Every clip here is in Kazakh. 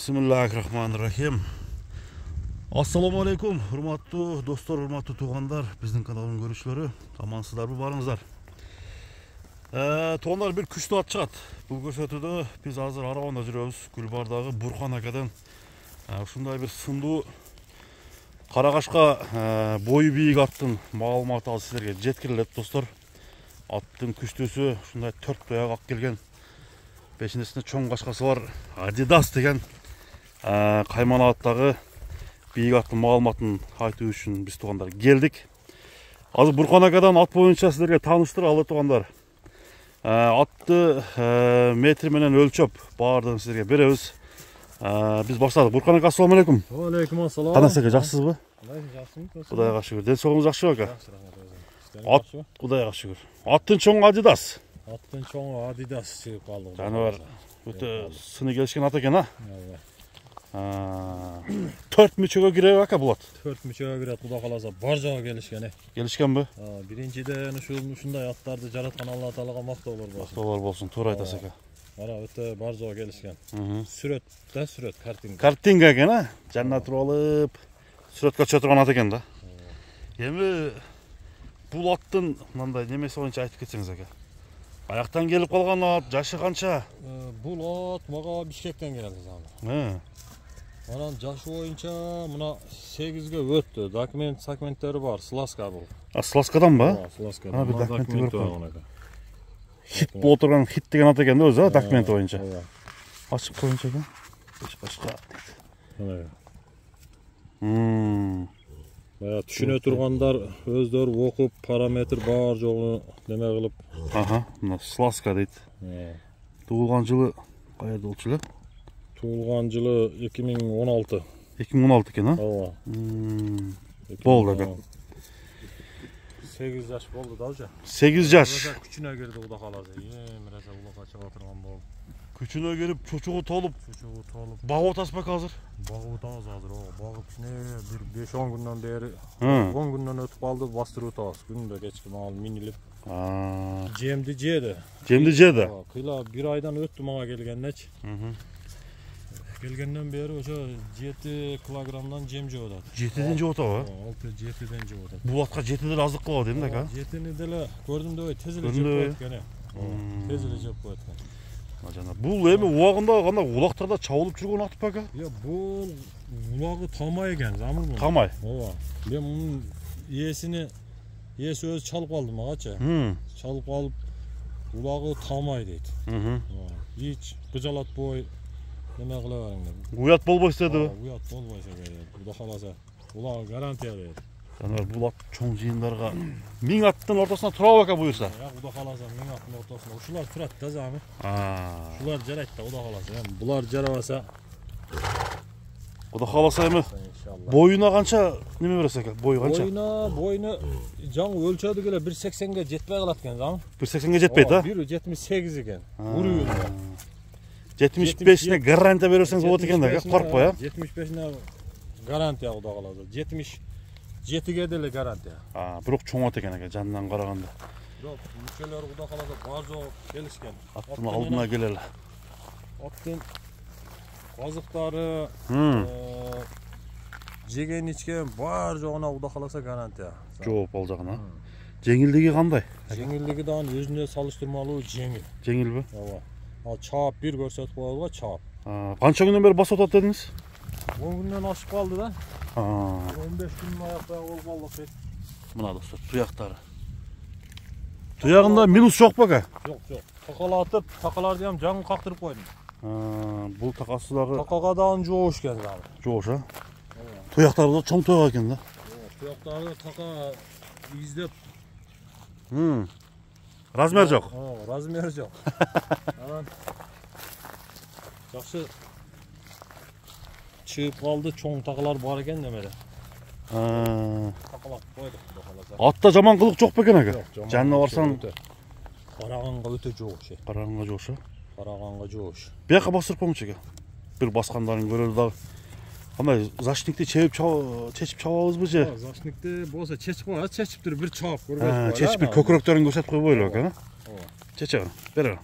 Bismillahirrahmanirrahim. Assalamu alaikum. Hurmatlı dostlar, hurmatlı tuğanlar, bizning kanalın görüşleri. Amansızlar mı, barыңızlar? Tuğanlar bir күшті at çıgat. Bu көрсөтүүдө biz hazır arabanda жүрөбүz. Gülbarдағы Burhan akadan ушундай bir сындуу Карагашка бою бийик аттын маалыматы ал силерге жеткирилет достор. Аттын күчтүүсү ушундай 4 тояк ак келген. Бешинесинде чоң кашкасы бар Adidas деген кайманаттагы бийик аттын маалыматын айтуу үчүн биз туугандар келдик. Азыр Бурхан акадан ат боюнча силерге тааныштыралы туугандар. Атты метр менен өлчөп баардыгын силерге беребиз. Biz başladık. Burhan aka, assalamu alaikum. Aleyküm assalam. Qanday жақсысыз ба? Жақсымын. Құдайға шүкір. Денсаулығыңыз жақсы ма aka? Жақсы. Ат, Құдайға шүкір. Аттың чоңы Adidas. Аттың чоңы Adidas шығып қалды. Жануар өте сыны келішкен ат екен, 4 мүшеге кіреді ака бұл ат. 4 мүшеге кіреді, Құда қаласа бар жағы келішкен. Келішкен бе? Биринчиден ушундай аттарды жараткан Алла Таалага мактоолор болсун. Мактоолор болсун, туура айтасыз ака. Ара өтө бар жоо келишкен. Сүрөт, картинка. Картинка экен, жанна туруп алып, сүрөткө чыга турган ат экен да. Эми бул аттын мындай немеси боюнча айтып кетсеңиз ака. Аяктан келип калган ат, жашы канча? Бул ат мага Бишкектен келди заман. Анан жашы боюнча мына 8ге өттү. Документтери бар, Сласка бул. Сласкадан ба? Сласкадан. Бир документи көрүп. Хит болуп турган хит деген ат экен да өзү, документ боюнча. Ачык боюнча экен. Башка. Түшүнө тургандар өздөрү окуп, параметр бар жолу неме кылып. Мына Сласка дейт. Туулган жылы кайда болчу эле? Туулган жылы 2016. 2016 экен, Ооба. Болду ака. 8 жаш болду да уже. 8 жаш. Күчүнө кирди Куда каласы. Эмиресе улакка чыга турган болду. Күчүнө кирип, чочугу толуп. Багып атасыз ба азыр? Багып атабыз азыр. Багып бир 5-10 күндөн бери, 10 күндөн өтүп калды, бастырып атабыз. Күндө кечки мал минилип. Жемди жеди. Жемди жеди. Кыйла 1 айдан өттү мага келгендечи. Келгенден бери ошо 7 килограммдан жем жеп атат. 7ден жеп атабы? 6-7ден жеп атат. Бул атка 7ден аздык кылып атат эмне ака? 7ни деле көрдүм деп тез эле жеп коет экен. Тез эле жеп коет экен. Бул эми убагында кандай улактарда чабылып жүргөн ат ака? Бул улагы Тамай экен, замыр бул. Тамай. Ооба. Мен мунун ээси өзү чалып калды магачы. Чалып калып улагы Тамай дейт. Hiç быжалатпой неме кыла бериң деп. Уят болбойсу деди. Уят болбойсу керек. Куда каласа улагы гарантия берет. Бул ат чоң жыйындарга 1000 аттын ортосуна турабы ака буюрса? Куда каласа 1000 аттын ортосуна. Ушулар турат да замы. Ушулар жарайт да Куда каласа. Булар жарабаса Куда каласа эми боюна канча неме бересиз ака? Бою канча? Боюна жаңы өлчөдүк эле 1.80ге жетпей калат экен замы. 1.80ге жетпейт, 1.78 экен. Урууында. 75'ine garanti verirseniz o eкен да, коркпой, 75'ine гарантия Куда каласа. 77'ge деле гарантия. Бирок чоң ат экен ака, жанынан караганда. Бирок мүчөлөр Куда каласа бар жоо келишкен. Аттын алдына келели. Аттын азыктары, жеген ичкен бар жоогуна Куда каласа гарантия. Жооп ал жагына. Жеңилдиги кандай? Жеңилдиги да өзүнө салыштырмалуу жеңил. Жеңилби? Ооба. Ал чаап бир көрсөтүп коелуга чаап. Канча күндөн бери басып атат дедиңиз? 10 күндөн ашып калды да. 15 күндөн аякта болуп калдык. Мына достор, туяктары. Туягында минус жок бе ака? Жок. Такалатып, такаларды ham жаңы кактырып койдум. Бул такасы дагы такага дагы жоош экен дагы. Жоош, Туяктары да чоң туяк экен да. Туяктары така издеп. Размер жок. Размер жок. Жакшы чыгып калды, чоң такалар бар экен немеде. Такалап койдук Куда каласа. Атта жаман кылык жок бекен ака? Жанына барсаң караганга өтө жоош. Караганга жоош. Караганга жоош. Бияка басырып коймучу ака. Бир баскандарын көрөлү дагы. Кандай зашникти чечип чабабызбы же? Зашникти болсо чечип коет, чечип туруп бир чаап көрбөйсүз. Чечип бир көкүрөктөрүн көрсөтүп койбойлу ака. Чече, бер.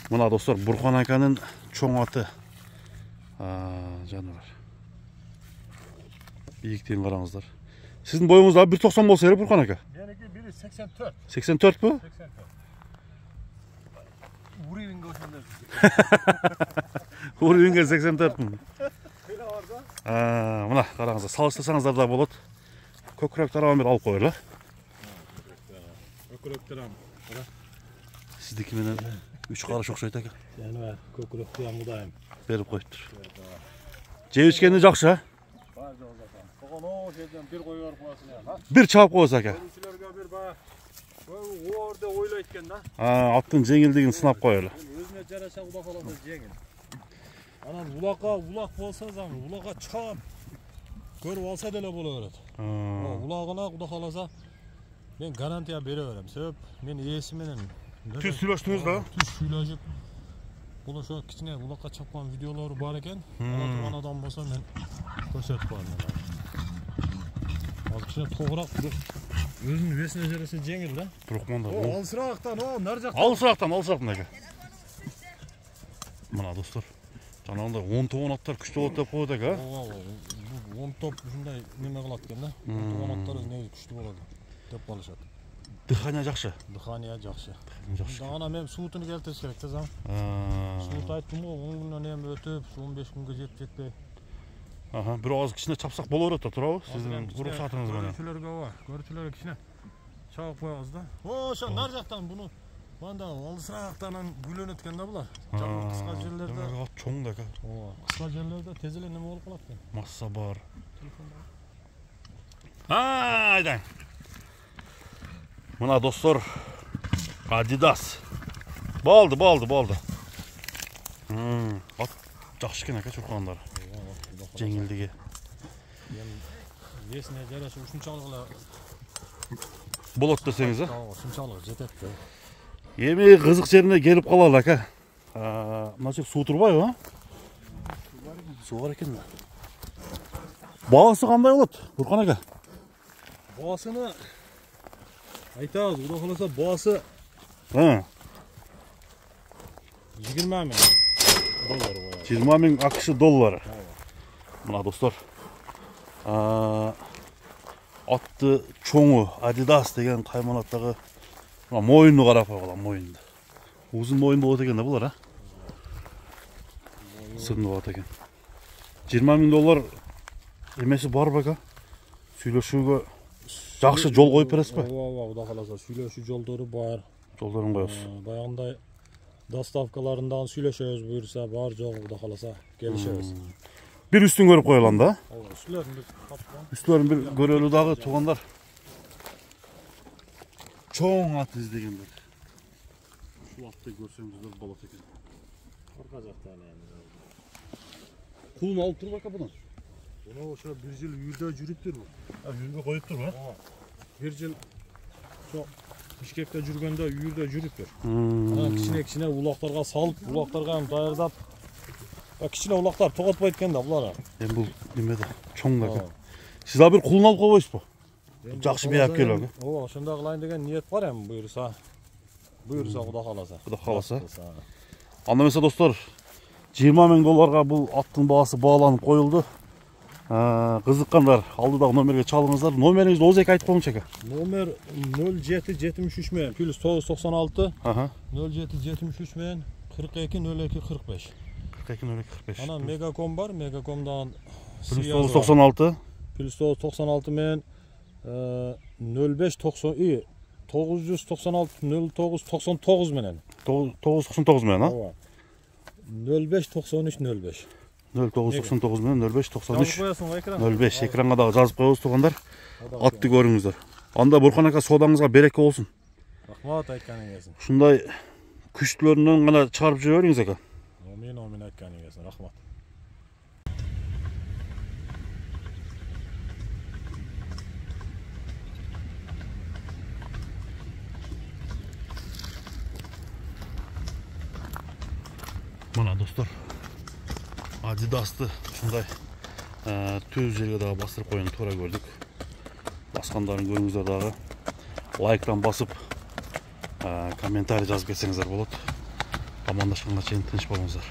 Мына достор, Бурхан аканын чоң аты Жаныбар. Биіктен қараңыздар. Сіздің бойыңыз да 1.90 болса керек Бурхан ака. Менікі бiri 84. 84 bu? 84. Уровень көшінде. Уровенге 84 мың. Мына қараңыздар, салыстырсаңыздар да болады. Көкірек тарауын бір алып қойырлы. Көкірек тарауын. Сіздікі менен 3 қараш оқшайды ака. Және көкірек тарауын мұдайым. Беріп қойыптыр. Жеп ішкені жақсы, а? Бар жолдатам. Бұған о жерден бір қой барып қойсын ya. Bir çabuk olsa aка. Көрушілерге бір ба. Орда ойлайткен да. Аттың жеңілдігін сынап қойырлы. Өзіне жараша улақ алады жеңіл. Анан улақ болса заң, улаққа чап. Көріп алса деле бола береді. Улағына құда қаласа мен гарантия бере берем. Себеп мен иесіменен Түз сүйлөштіңіз да? Түз сүйлөшүп. Бұл ошо кичине улаққа чапқан видеолары бар екен. Ала турган адам болса мен көрсөтүп коем. Ал кичине тогураак өзүнүн весине жараса жеңил да. Туркманда. Алысырактан, нар жактан. Алысырактан ака. Мына достор. Жанагындай 10 тоон аттар күчтүү болот деп коет ака. 10 топ ушундай неме кылат экен да. 10 тоон аттар негизи күчтүү болот деп калышат. Дыхания жакшы. Дыхания жакшы. Жакшы. Ана мен суутуну келтириш керек да заң. Суут айттым го 10 күндөн эми өтүп, 15 күнгө жетпей. Bir az kişine çapsak bol orada turabı. Sizin grup saatiniz bana. Görüntülerge var. Görüntülerge kişine çabuk koyarız da. Şu nar jaktan bunu banda alısıraktan gülön etkende bular. Kıska yerlerde. Çoğun da. Kıska yerlerde tezele neme olup kalat. Massa bar. Haydi. Mına dostlar Adidas. Baldı. At жақсы екен ака чуркандар. Жеңілдігі. Есіне жарашы ушунчалык Болот десеңиз, а? Ушунчалык жетет. Эми кызык жерине келип калалы ака. Мына жер суу турбайбы, а? Суу бар экен. Баасы кандай болот, Бурхан ака? Баасыны айтабыз, Кудай кааласа баасы 20 миң доллар. 20 миң акш доллары. Мына достор. Атты чоңу Adidas деген кайманаттагы моюнду карап койгула, моюнду. Узун моюн болот экен да булар, а? Сырны болот экен. 20 миң доллар эмеси бар бака? Сүйлөшүүгө жакшы жол коюп бересизби? Ооба, Кудай кааласа сүйлөшүү жолдору бар. Жолдорун коебуз. Баягындай доставкаларындан сүйлөшөбүз буюрса, бар жогу Кудай кааласа келишебиз. Bir üstün görüp koyulan da. Üstlerini bir görölü dağı tuğanlar. Çoğun at izleyenler. Şu atı görseniz de balık ekin. Korkacaklar yani. Kulunu alıp dur baka bundan. Bunu şu bir yıl yürde jürüptür bu. Yürüme koyup dur ha. Bir yıl şu Bişkekte жүргөндө үйүрдө жүрүптүр. Кичине улактарга салып, улактарга ham даярдап. Кичине улактар тоготпойт экен да булар. Эми бул немеде чоң да. Сиз абир кулун алып койбойсузбу? Жакшы бияп келеби? Ооба, ошондой кылайын деген ниет бар эми буюрса. Буюрса Кудай кааласа. Кудай кааласа. Анда эмесе достор, 20 миң долларга бул аттын баасы бааланып коюлду. Кызыккандар алдыдагы номерге чалыңыздар. Номериңизди ооз айтып коюңчу ака. Номер 0773 менен +996 0773 менен 42 02 45. 42 02 45. Анан Мегаком бар, Мегакомдан +996 +996 менен 0590 996 0999 менен 999 менен, а? Ооба. 0593 05. 0999 менен 0593 05 05 экранга дагы жазып коебуз тугандар. Атты көрүңүздөр. Анда Бурхан ака содаңызга береке болсун. Рахмат айтканыңыз. Ушундай күчтүүлөрүнөн гана чыгарып жүрө бериңиз ака. Амин айтканыңыз. Рахмат. Мына достор. Adidas'ты ушундай түз жерге дагы бастырып коюуну туура көрдүк. Баскандарын көрүңүздөр дагы. Лайктан басып, комментарий жазып кетсеңиздер болот. Амандашканга чейин тынч болуңуздар.